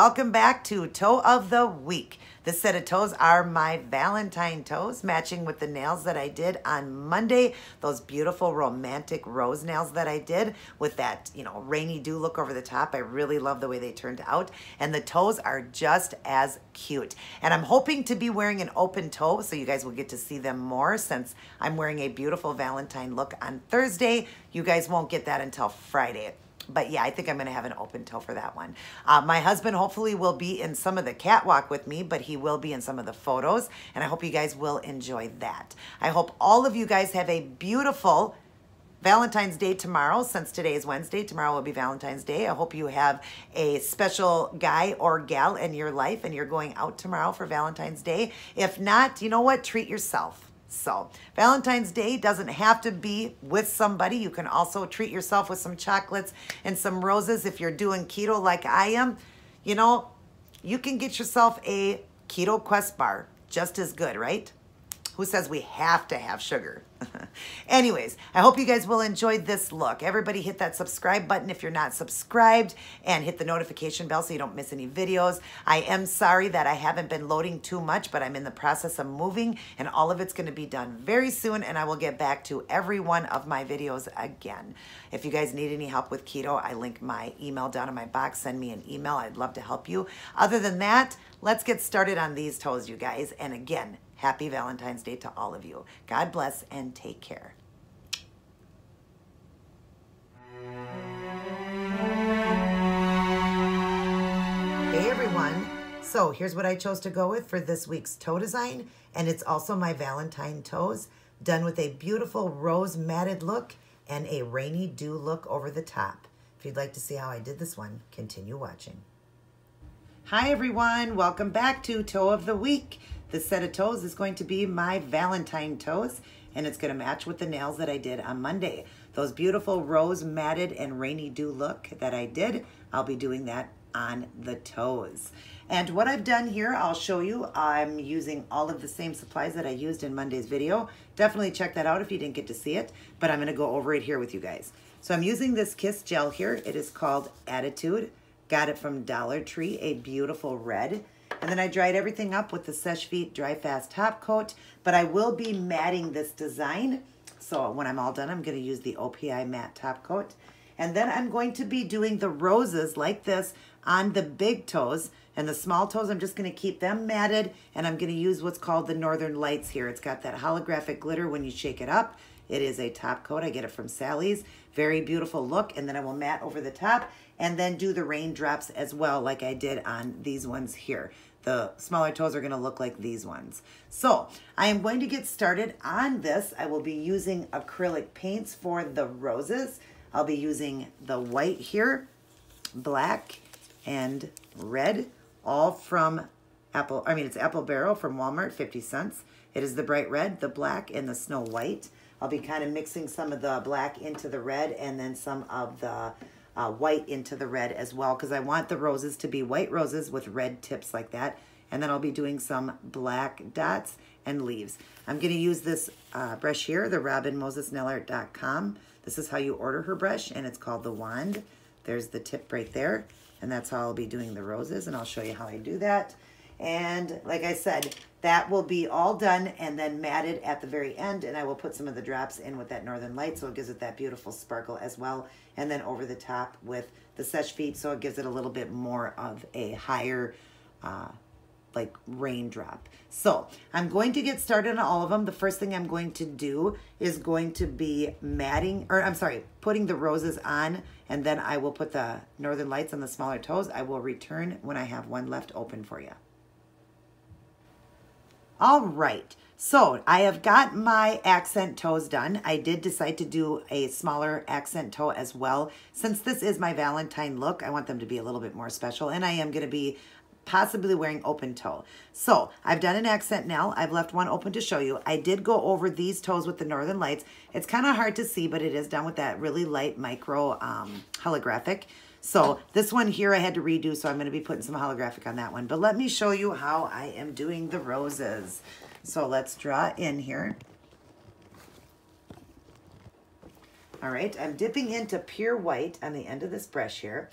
welcome back to Toe of the Week. This set of toes are my Valentine toes, matching with the nails that I did on Monday. Those beautiful romantic rose nails that I did with that, rainy dew look over the top. I really love the way they turned out. And the toes are just as cute. And I'm hoping to be wearing an open toe so you guys will get to see them more since I'm wearing a beautiful Valentine look on Thursday. You guys won't get that until Friday. But yeah, I think I'm going to have an open toe for that one. My husband hopefully will be in some of the catwalk with me, but he will be in some of the photos. And I hope you guys will enjoy that. I hope all of you guys have a beautiful Valentine's Day tomorrow. Since today is Wednesday, tomorrow will be Valentine's Day. I hope you have a special guy or gal in your life and you're going out tomorrow for Valentine's Day. If not, you know what? Treat yourself. So Valentine's Day doesn't have to be with somebody. You can also treat yourself with some chocolates and some roses. If you're doing keto like I am, you can get yourself a Keto Quest bar. Just as good, right? Who says we have to have sugar? Anyways, I hope you guys will enjoy this look. Everybody hit that subscribe button if you're not subscribed and hit the notification bell so you don't miss any videos. I am sorry that I haven't been loading too much, but I'm in the process of moving and all of it's going to be done very soon and I will get back to every one of my videos again. If you guys need any help with keto, I link my email down in my box. Send me an email. I'd love to help you. Other than that, let's get started on these toes, you guys. And again, happy Valentine's Day to all of you. God bless and take care. Hey everyone. So here's what I chose to go with for this week's toe design. And it's also my Valentine toes, done with a beautiful rose matted look and a rainy dew look over the top. If you'd like to see how I did this one, continue watching. Hi everyone. Welcome back to Toe of the Week. This set of toes is going to be my Valentine toes, and it's going to match with the nails that I did on Monday. Those beautiful rose matted and rainy dew look that I did, I'll be doing that on the toes. And what I've done here, I'll show you. I'm using all of the same supplies that I used in Monday's video. Definitely check that out if you didn't get to see it, but I'm going to go over it here with you guys. So I'm using this Kiss gel here. It is called Attitude. Got it from Dollar Tree, a beautiful red. And then I dried everything up with the Seche Vite Dry Fast Top Coat, but I will be matting this design. So when I'm all done, I'm going to use the OPI Matte Top Coat. And then I'm going to be doing the roses like this on the big toes. And the small toes, I'm just going to keep them matted. And I'm going to use what's called the Northern Lights here. It's got that holographic glitter when you shake it up. It is a top coat. I get it from Sally's. Very beautiful look. And then I will matte over the top and then do the raindrops as well like I did on these ones here. The smaller toes are going to look like these ones. So I am going to get started on this. I will be using acrylic paints for the roses. I'll be using the white here, black, and red, all from it's Apple Barrel from Walmart, 50 cents. It is the bright red, the black, and the snow white. I'll be kind of mixing some of the black into the red and then some of the white into the red as well, because I want the roses to be white roses with red tips like that. And then I'll be doing some black dots and leaves. I'm going to use this brush here, the RobinMosesNailArt.com. This is how you order her brush, and it's called the Wand. There's the tip right there, and that's how I'll be doing the roses, and I'll show you how I do that. And like I said, that will be all done and then matted at the very end, and I will put some of the drops in with that Northern Light so it gives it that beautiful sparkle as well, and then over the top with the Seche Vite so it gives it a little bit more of a higher like raindrop. So I'm going to get started on all of them. The first thing I'm going to do is going to be putting the roses on, and then I will put the Northern Lights on the smaller toes. I will return when I have one left open for you. All right, so I have got my accent toes done. I did decide to do a smaller accent toe as well. Since this is my Valentine look, I want them to be a little bit more special, and I am going to be possibly wearing open toe. So I've done an accent nail. I've left one open to show you. I did go over these toes with the Northern Lights. It's kind of hard to see, but it is done with that really light micro holographic. So this one here I had to redo, so I'm going to be putting some holographic on that one. But let me show you how I am doing the roses. So let's draw in here. All right, I'm dipping into pure white on the end of this brush here.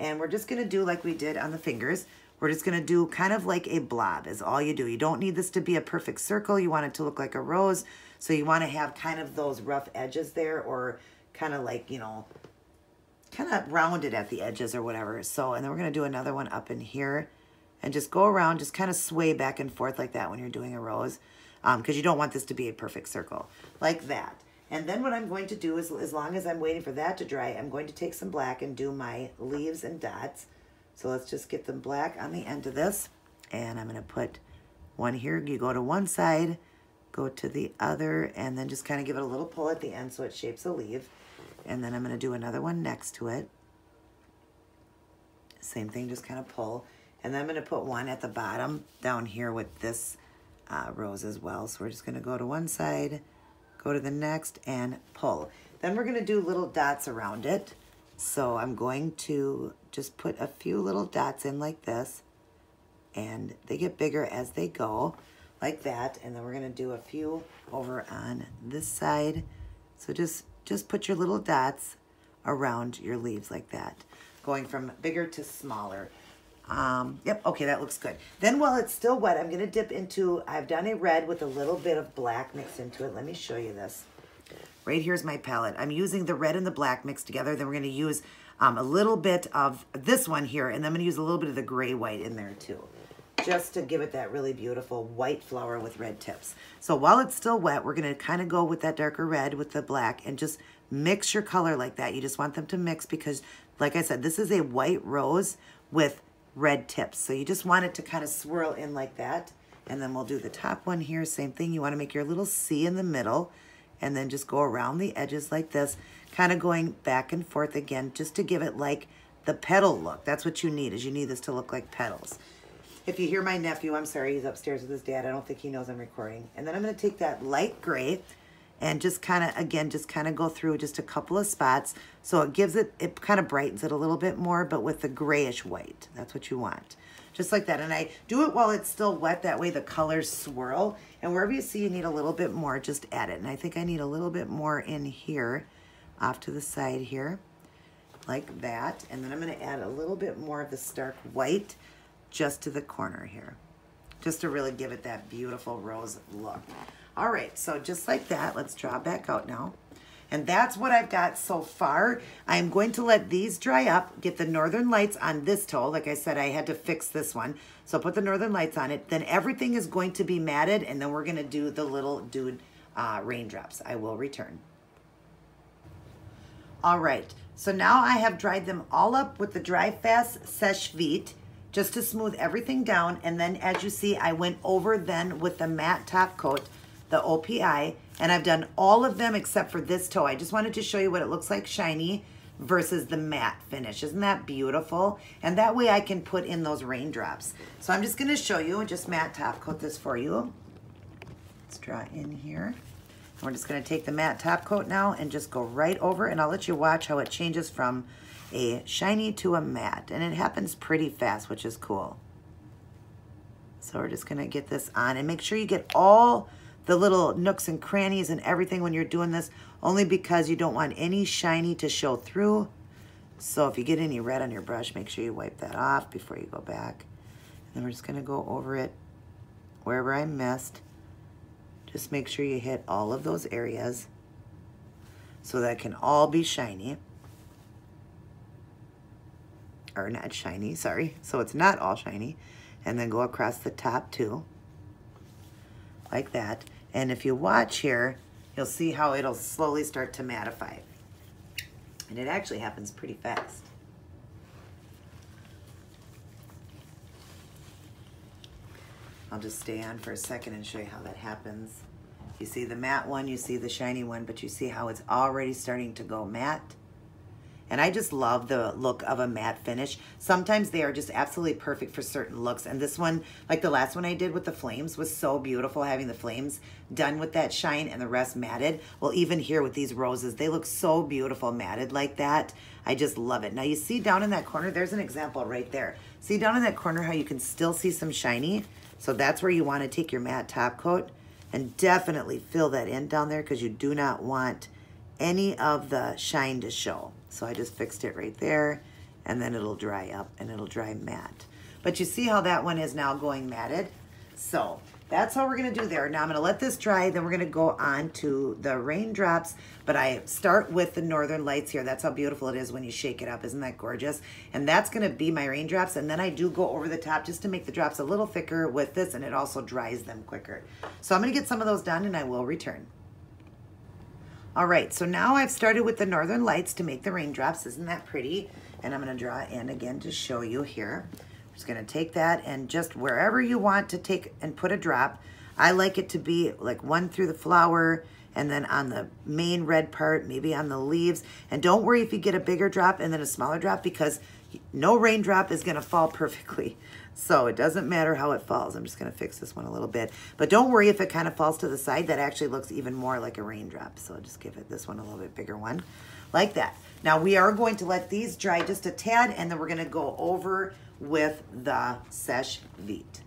And we're just gonna do like we did on the fingers. We're just gonna do kind of like a blob is all you do. You don't need this to be a perfect circle. You want it to look like a rose. So you wanna have kind of those rough edges there, or kind of like, you know, kind of rounded at the edges or whatever. So, and then we're gonna do another one up in here and just go around, just kind of sway back and forth like that when you're doing a rose, because you don't want this to be a perfect circle like that. And then what I'm going to do is, as long as I'm waiting for that to dry, I'm going to take some black and do my leaves and dots. So let's just get them black on the end of this. And I'm gonna put one here. You go to one side, go to the other, and then just kind of give it a little pull at the end so it shapes a leaf. And then I'm gonna do another one next to it. Same thing, just kind of pull. And then I'm gonna put one at the bottom down here with this rose as well. So we're just gonna go to one side, go to the next, and pull. Then we're gonna do little dots around it. So I'm going to just put a few little dots in like this, and they get bigger as they go, like that. And then we're gonna do a few over on this side. So just put your little dots around your leaves like that, going from bigger to smaller. Yep, okay, that looks good. Then while it's still wet, I'm gonna dip into, I've done a red with a little bit of black mixed into it. Let me show you this. Right here's my palette. I'm using the red and the black mixed together. Then we're gonna use a little bit of this one here, and then I'm gonna use a little bit of the gray white in there too, just to give it that really beautiful white flower with red tips. So while it's still wet, we're gonna kind of go with that darker red with the black and just mix your color like that. You just want them to mix because, like I said, this is a white rose with red tips. So you just want it to kind of swirl in like that. And then we'll do the top one here, same thing. You wanna make your little C in the middle, and then just go around the edges like this, kind of going back and forth again, just to give it like the petal look. That's what you need, is you need this to look like petals. If you hear my nephew, I'm sorry, he's upstairs with his dad. I don't think he knows I'm recording. And then I'm gonna take that light gray and just kind of, again, just kind of go through just a couple of spots. So it gives it, it kind of brightens it a little bit more, but with the grayish white. That's what you want. Just like that. And I do it while it's still wet. That way the colors swirl. And wherever you see you need a little bit more, just add it. And I think I need a little bit more in here, off to the side here, like that. And then I'm gonna add a little bit more of the stark white just to the corner here, just to really give it that beautiful rose look. All right, so just like that, let's draw back out now. And that's what I've got so far. I'm going to let these dry up, get the Northern Lights on this toe. Like I said, I had to fix this one. So put the Northern Lights on it. Then everything is going to be matted, and then we're gonna do the little dude raindrops. I will return. All right, so now I have dried them all up with the Dry Fast Seche Vite, just to smooth everything down. And then as you see, I went over then with the matte top coat, the OPI, and I've done all of them except for this toe. I just wanted to show you what it looks like shiny versus the matte finish. Isn't that beautiful? And that way I can put in those raindrops. So I'm just gonna show you and just matte top coat this for you. Let's draw in here. And we're just gonna take the matte top coat now and just go right over, and I'll let you watch how it changes from a shiny to a matte. And it happens pretty fast, which is cool. So we're just gonna get this on, and make sure you get all the little nooks and crannies and everything when you're doing this, only because you don't want any shiny to show through. So if you get any red on your brush, make sure you wipe that off before you go back. And then we're just gonna go over it wherever I missed. Just make sure you hit all of those areas so that it can all be shiny. Or not shiny, sorry. So it's not all shiny. And then go across the top too, like that. And if you watch here, you'll see how it'll slowly start to mattify. And it actually happens pretty fast. I'll just stay on for a second and show you how that happens. You see the matte one, you see the shiny one, but you see how it's already starting to go matte. And I just love the look of a matte finish. Sometimes they are just absolutely perfect for certain looks. And this one, like the last one I did with the flames, was so beautiful, having the flames done with that shine and the rest matted. Well, even here with these roses, they look so beautiful matted like that. I just love it. Now you see down in that corner, there's an example right there. See down in that corner how you can still see some shiny? So that's where you want to take your matte top coat and definitely fill that in down there, because you do not want any of the shine to show. So I just fixed it right there, and then it'll dry up and it'll dry matte. But you see how that one is now going matted? So that's how we're gonna do there. Now I'm gonna let this dry, then we're gonna go on to the raindrops, but I start with the Northern Lights here. That's how beautiful it is when you shake it up. Isn't that gorgeous? And that's gonna be my raindrops, and then I do go over the top just to make the drops a little thicker with this, and it also dries them quicker. So I'm gonna get some of those done and I will return. All right, so now I've started with the Northern Lights to make the raindrops. Isn't that pretty? And I'm gonna draw in again to show you here. I'm just gonna take that and just wherever you want to take and put a drop. I like it to be like one through the flower and then on the main red part, maybe on the leaves. And don't worry if you get a bigger drop and then a smaller drop, because no raindrop is gonna fall perfectly. So it doesn't matter how it falls. I'm just gonna fix this one a little bit. But don't worry if it kind of falls to the side, that actually looks even more like a raindrop. So I'll just give it this one a little bit bigger one, like that. Now we are going to let these dry just a tad, and then we're gonna go over with the Seche Vite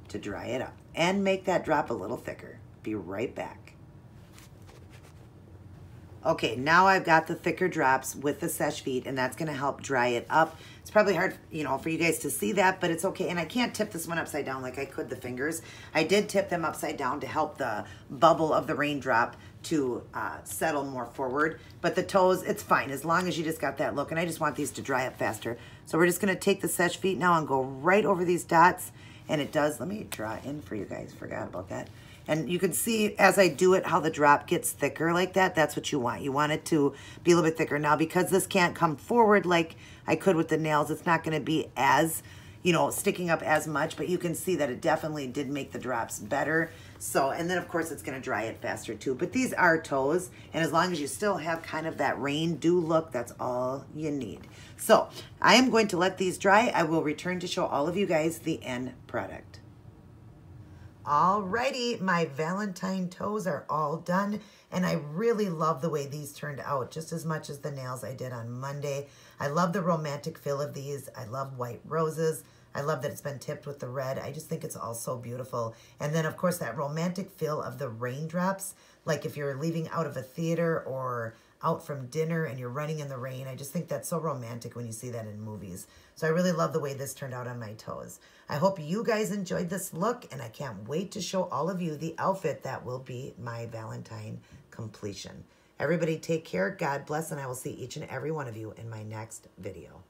to dry it up and make that drop a little thicker. Be right back. Okay, now I've got the thicker drops with the Seche Vite, and that's gonna help dry it up. It's probably hard, you know, for you guys to see that, but it's okay. And I can't tip this one upside down like I could the fingers. I did tip them upside down to help the bubble of the raindrop to settle more forward. But the toes, it's fine as long as you just got that look. And I just want these to dry up faster. So we're just gonna take the Seche Vite now and go right over these dots. And it does, let me draw in for you guys, forgot about that. And you can see as I do it how the drop gets thicker like that. That's what you want. You want it to be a little bit thicker. Now because this can't come forward like I could with the nails, it's not gonna be as, you know, sticking up as much, but you can see that it definitely did make the drops better. So, and then of course it's gonna dry it faster too. But these are toes, and as long as you still have kind of that rain dew look, that's all you need. So I am going to let these dry. I will return to show all of you guys the end product. Alrighty, my Valentine toes are all done, and I really love the way these turned out, just as much as the nails I did on Monday. I love the romantic feel of these. I love white roses. I love that it's been tipped with the red. I just think it's all so beautiful. And then, of course, that romantic feel of the raindrops, like if you're leaving out of a theater or out from dinner and you're running in the rain. I just think that's so romantic when you see that in movies. So I really love the way this turned out on my toes. I hope you guys enjoyed this look, and I can't wait to show all of you the outfit that will be my Valentine completion. Everybody take care, God bless, and I will see each and every one of you in my next video.